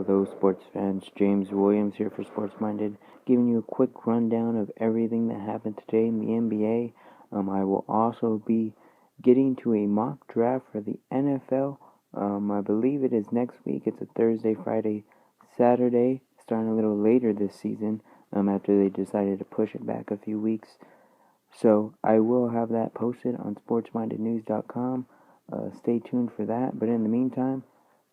Hello, sports fans. James Williams here for Sports Minded, giving you a quick rundown of everything that happened today in the NBA. I will also be getting to a mock draft for the NFL. I believe it is next week. It's a Thursday, Friday, Saturday, starting a little later this season. After they decided to push it back a few weeks. So I will have that posted on sportsmindednews.com. Stay tuned for that. But in the meantime,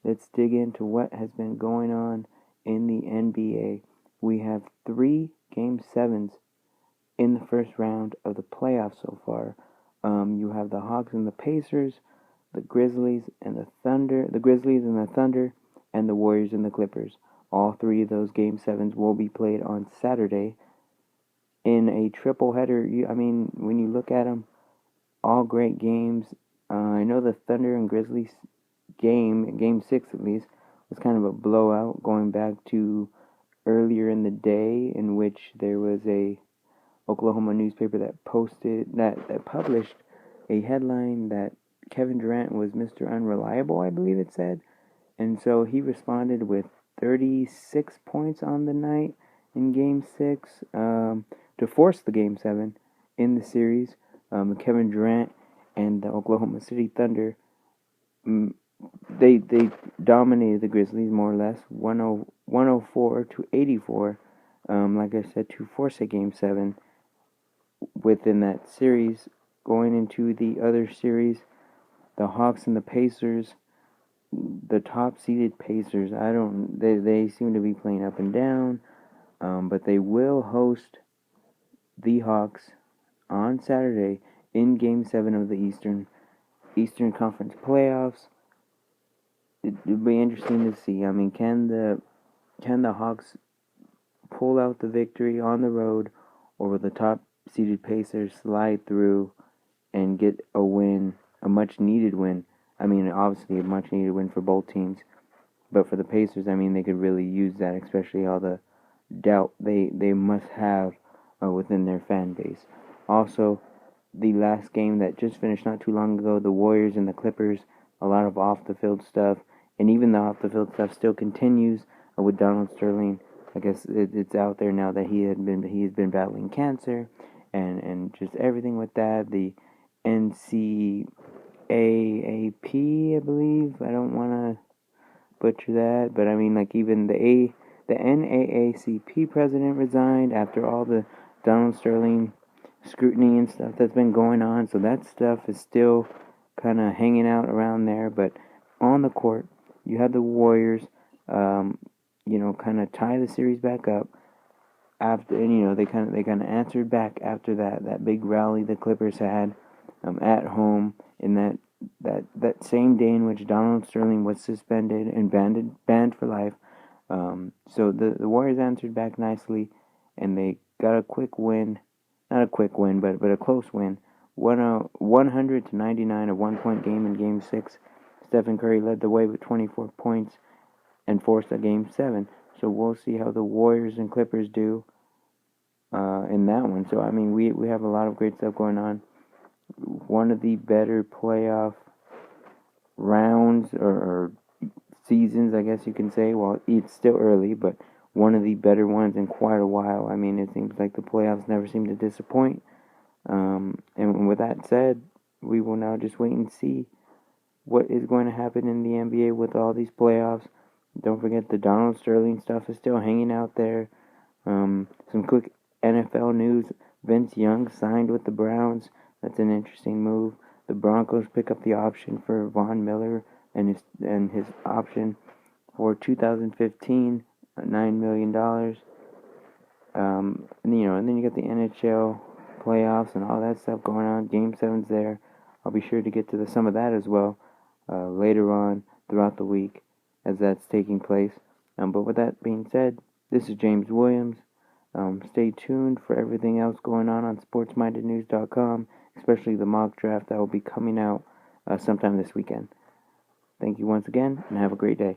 let's dig into what has been going on in the NBA. We have 3 Game 7s in the first round of the playoffs so far. You have the Hawks and the Pacers, the Grizzlies and the Thunder, and the Warriors and the Clippers. All 3 of those Game 7s will be played on Saturday in a triple header. When you look at them, all great games. I know the Thunder and Grizzlies game 6 at least, was kind of a blowout, going back to earlier in the day, in which there was a Oklahoma newspaper that published a headline that Kevin Durant was Mr. Unreliable, I believe it said. And so he responded with 36 points on the night in Game 6 to force the Game 7 in the series. Kevin Durant and the Oklahoma City Thunder, they dominated the Grizzlies more or less, 104 to 84. Like I said, to force a Game 7 within that series. Going into the other series, the Hawks and the Pacers, the top-seeded Pacers, they seem to be playing up and down, but they will host the Hawks on Saturday in Game 7 of the Eastern Conference playoffs. It'll be interesting to see. Can the Hawks pull out the victory on the road, or will the top-seeded Pacers slide through and get a win, a much-needed win? Obviously a much-needed win for both teams, but for the Pacers, they could really use that, especially all the doubt they must have within their fan base. Also, the last game that just finished not too long ago, the Warriors and the Clippers, a lot of off-the-field stuff, and even the off-the-field stuff still continues with Donald Sterling. I guess it's out there now that he has been battling cancer, and just everything with that. The NCAAP, I believe. I don't want to butcher that, but even the NAACP president resigned after all the Donald Sterling scrutiny and stuff that's been going on. So that stuff is still kind of hanging out around there. But on the court, you have the Warriors, kind of tie the series back up after, and they kind of answered back after that big rally the Clippers had at home in that same day in which Donald Sterling was suspended and banned for life. So the Warriors answered back nicely, and they got a quick win. Not a quick win, but a close win. 100 to 99, a 1-point game in Game 6. Stephen Curry led the way with 24 points and forced a Game 7. So we'll see how the Warriors and Clippers do in that one. So, we have a lot of great stuff going on. One of the better playoff rounds or seasons, I guess you can say. Well, it's still early, but one of the better ones in quite a while. It seems like the playoffs never seem to disappoint. And with that said, we will now just wait and see what is going to happen in the NBA with all these playoffs. Don't forget the Donald Sterling stuff is still hanging out there. Some quick NFL news. Vince Young signed with the Browns. That's an interesting move. The Broncos pick up the option for Von Miller and his option for 2015, $9 million. And then you got the NHL playoffs and all that stuff going on. Game 7's there. I'll be sure to get to some of that as well later on throughout the week as that's taking place. But with that being said, this is James Williams. Stay tuned for everything else going on sportsmindednews.com, especially the mock draft that will be coming out sometime this weekend. Thank you once again, and have a great day.